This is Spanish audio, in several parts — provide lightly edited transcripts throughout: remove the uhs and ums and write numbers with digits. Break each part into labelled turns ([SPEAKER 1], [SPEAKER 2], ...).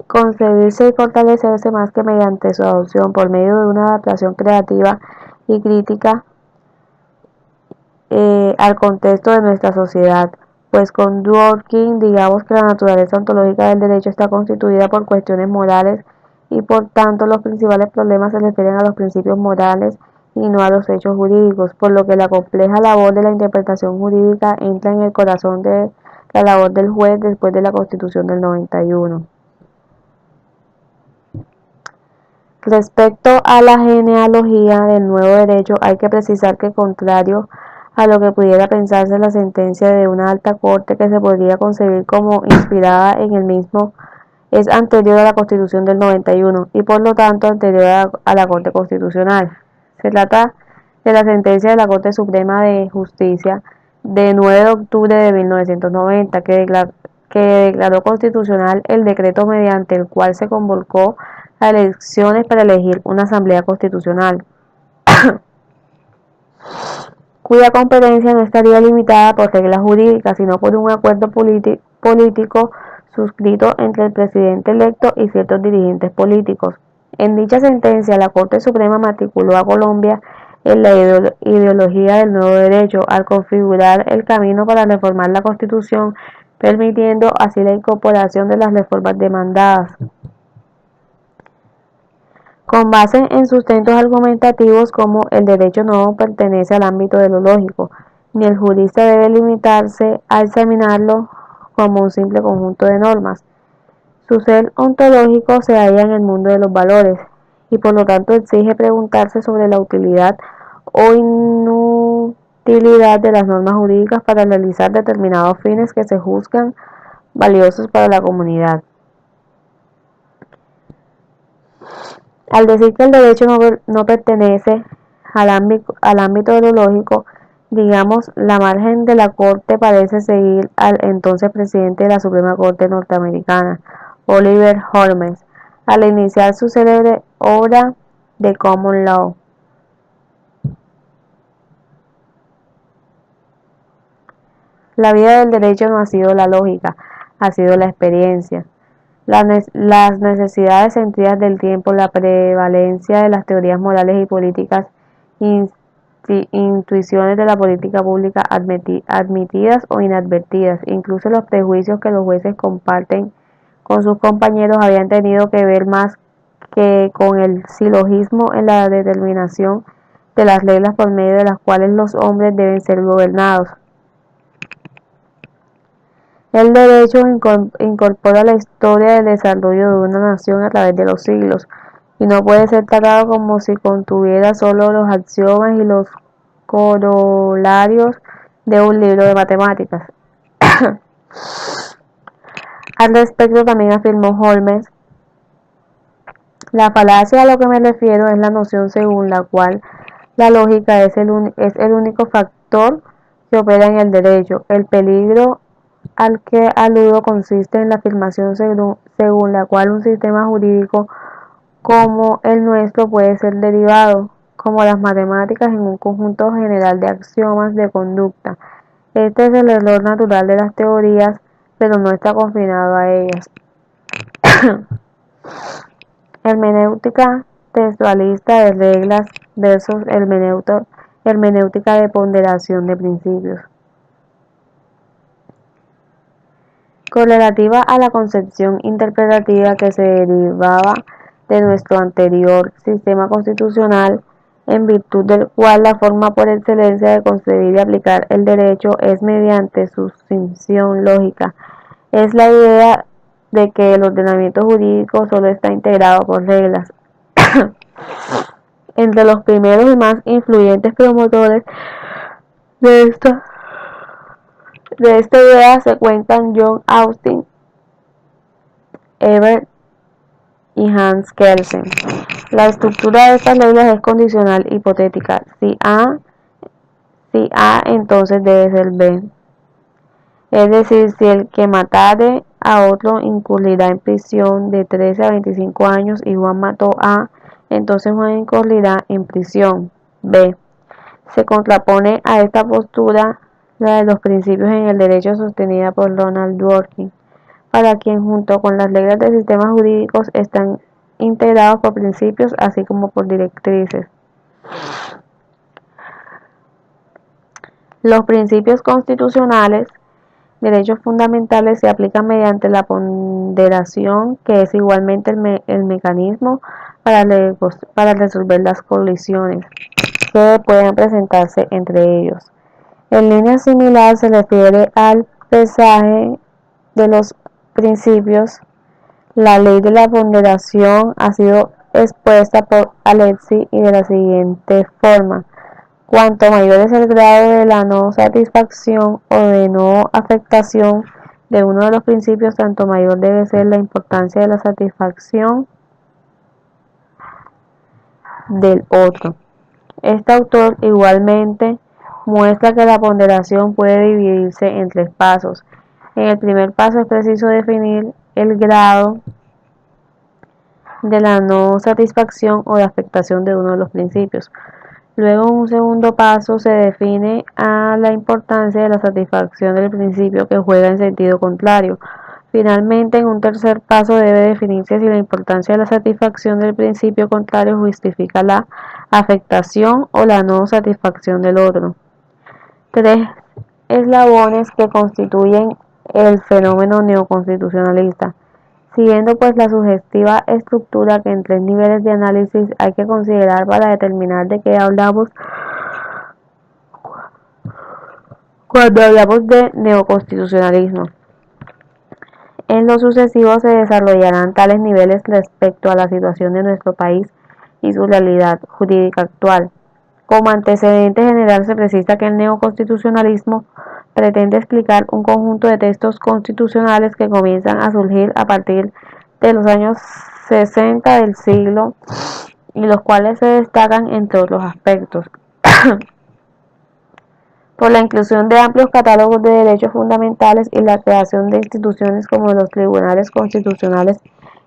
[SPEAKER 1] Concebirse y fortalecerse más que mediante su adopción por medio de una adaptación creativa y crítica al contexto de nuestra sociedad. Pues con Dworkin digamos que la naturaleza ontológica del derecho está constituida por cuestiones morales y por tanto los principales problemas se refieren a los principios morales y no a los hechos jurídicos, por lo que la compleja labor de la interpretación jurídica entra en el corazón de la labor del juez después de la Constitución del 91. Respecto a la genealogía del nuevo derecho, hay que precisar que, contrario a lo que pudiera pensarse, la sentencia de una alta corte que se podría concebir como inspirada en el mismo es anterior a la Constitución del 91 y por lo tanto anterior a la Corte Constitucional. Se trata de la sentencia de la Corte Suprema de Justicia de 9 de octubre de 1990 que declaró constitucional el decreto mediante el cual se convocó a elecciones para elegir una asamblea constitucional, cuya competencia no estaría limitada por reglas jurídicas, sino por un acuerdo político suscrito entre el presidente electo y ciertos dirigentes políticos. En dicha sentencia, la Corte Suprema matriculó a Colombia en la ideología del nuevo derecho, al configurar el camino para reformar la Constitución, permitiendo así la incorporación de las reformas demandadas. Con base en sustentos argumentativos como el derecho no pertenece al ámbito de lo lógico, ni el jurista debe limitarse a examinarlo como un simple conjunto de normas. Su ser ontológico se halla en el mundo de los valores y por lo tanto exige preguntarse sobre la utilidad o inutilidad de las normas jurídicas para realizar determinados fines que se juzgan valiosos para la comunidad. Al decir que el derecho no pertenece al ámbito de lo lógico, digamos, la margen de la Corte parece seguir al entonces presidente de la Suprema Corte norteamericana, Oliver Holmes, al iniciar su célebre obra The Common Law. La vida del derecho no ha sido la lógica, ha sido la experiencia. Las necesidades sentidas del tiempo, la prevalencia de las teorías morales y políticas, intuiciones de la política pública admitidas o inadvertidas, incluso los prejuicios que los jueces comparten con sus compañeros habían tenido que ver más que con el silogismo en la determinación de las reglas por medio de las cuales los hombres deben ser gobernados. El derecho incorpora la historia del desarrollo de una nación a través de los siglos y no puede ser tratado como si contuviera solo los axiomas y los corolarios de un libro de matemáticas. Al respecto también afirmó Holmes: la falacia a lo que me refiero es la noción según la cual la lógica es el único factor que opera en el derecho. El peligro al que aludo consiste en la afirmación según la cual un sistema jurídico como el nuestro puede ser derivado, como las matemáticas, en un conjunto general de axiomas de conducta. Este es el error natural de las teorías, pero no está confinado a ellas. Hermenéutica textualista de reglas versus hermenéutica de ponderación de principios. Correlativa a la concepción interpretativa que se derivaba de nuestro anterior sistema constitucional, en virtud del cual la forma por excelencia de concebir y aplicar el derecho es mediante suscripción lógica, es la idea de que el ordenamiento jurídico solo está integrado por reglas. Entre los primeros y más influyentes promotores de esta idea se cuentan John Austin, Ebert y Hans Kelsen. La estructura de estas reglas es condicional hipotética. Si A Si A, entonces debe ser B. Es decir, si el que matare a otro incurrirá en prisión de 13 a 25 años y Juan mató a, entonces Juan incurrirá en prisión. B. Se contrapone a esta postura la de los principios en el derecho sostenida por Ronald Dworkin, para quien junto con las reglas del sistema jurídico están integrados por principios así como por directrices. Los principios constitucionales, derechos fundamentales, se aplican mediante la ponderación, que es igualmente el mecanismo para resolver las colisiones que puedan presentarse entre ellos. En línea similar se refiere al pesaje de los principios. La ley de la ponderación ha sido expuesta por Alexis y de la siguiente forma: cuanto mayor es el grado de la no satisfacción o de no afectación de uno de los principios, tanto mayor debe ser la importancia de la satisfacción del otro. Este autor igualmente muestra que la ponderación puede dividirse en tres pasos. En el primer paso es preciso definir el grado de la no satisfacción o de afectación de uno de los principios. Luego, en un segundo paso, se define a la importancia de la satisfacción del principio que juega en sentido contrario. Finalmente, en un tercer paso debe definirse si la importancia de la satisfacción del principio contrario justifica la afectación o la no satisfacción del otro. Tres eslabones que constituyen el fenómeno neoconstitucionalista. Siguiendo pues la sugestiva estructura que en tres niveles de análisis hay que considerar para determinar de qué hablamos cuando hablamos de neoconstitucionalismo. En lo sucesivo se desarrollarán tales niveles respecto a la situación de nuestro país y su realidad jurídica actual. Como antecedente general se precisa que el neoconstitucionalismo pretende explicar un conjunto de textos constitucionales que comienzan a surgir a partir de los años 60 del siglo y los cuales se destacan, entre otros aspectos, por la inclusión de amplios catálogos de derechos fundamentales y la creación de instituciones como los tribunales constitucionales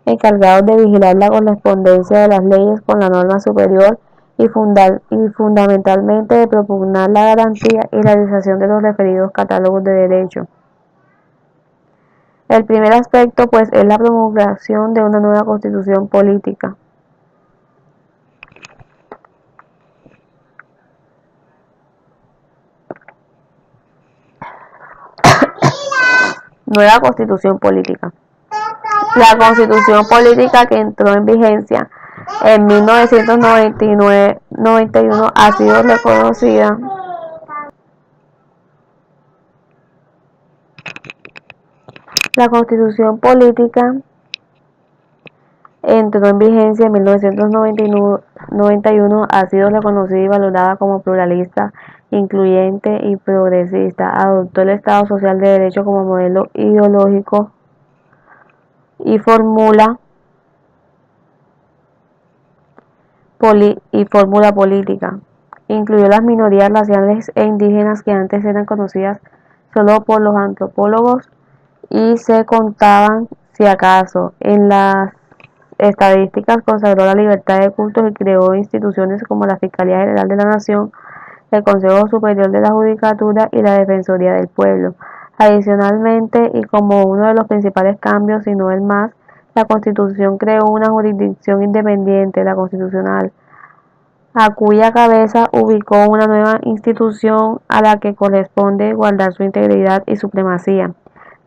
[SPEAKER 1] encargados de vigilar la correspondencia de las leyes con la norma superior y fundamentalmente de propugnar la garantía y realización de los referidos catálogos de derechos. El primer aspecto, pues, es la promulgación de una nueva constitución política. Nueva constitución política. La constitución política que entró en vigencia en 1991 ha sido reconocida La constitución política entró en vigencia en 1991, ha sido reconocida y valorada como pluralista, incluyente y progresista. Adoptó el Estado Social de Derecho como modelo ideológico y fórmula política. Incluyó las minorías raciales e indígenas que antes eran conocidas solo por los antropólogos y se contaban, si acaso, en las estadísticas. Consagró la libertad de cultos y creó instituciones como la Fiscalía General de la Nación, el Consejo Superior de la Judicatura y la Defensoría del Pueblo. Adicionalmente, y como uno de los principales cambios, si no el más, la Constitución creó una jurisdicción independiente, la Constitucional, a cuya cabeza ubicó una nueva institución a la que corresponde guardar su integridad y supremacía.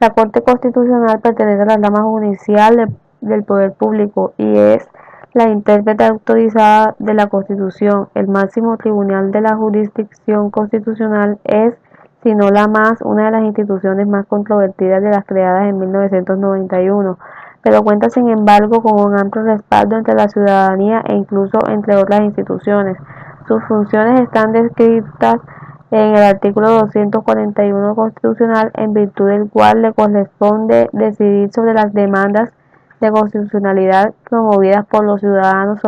[SPEAKER 1] La Corte Constitucional pertenece a la rama judicial del poder público y es la intérprete autorizada de la Constitución. El máximo tribunal de la jurisdicción constitucional es, si no la más, una de las instituciones más controvertidas de las creadas en 1991, pero cuenta sin embargo con un amplio respaldo entre la ciudadanía e incluso entre otras instituciones. Sus funciones están descritas en el artículo 241 constitucional, en virtud del cual le corresponde decidir sobre las demandas de constitucionalidad promovidas por los ciudadanos,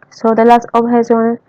[SPEAKER 1] sobre las objeciones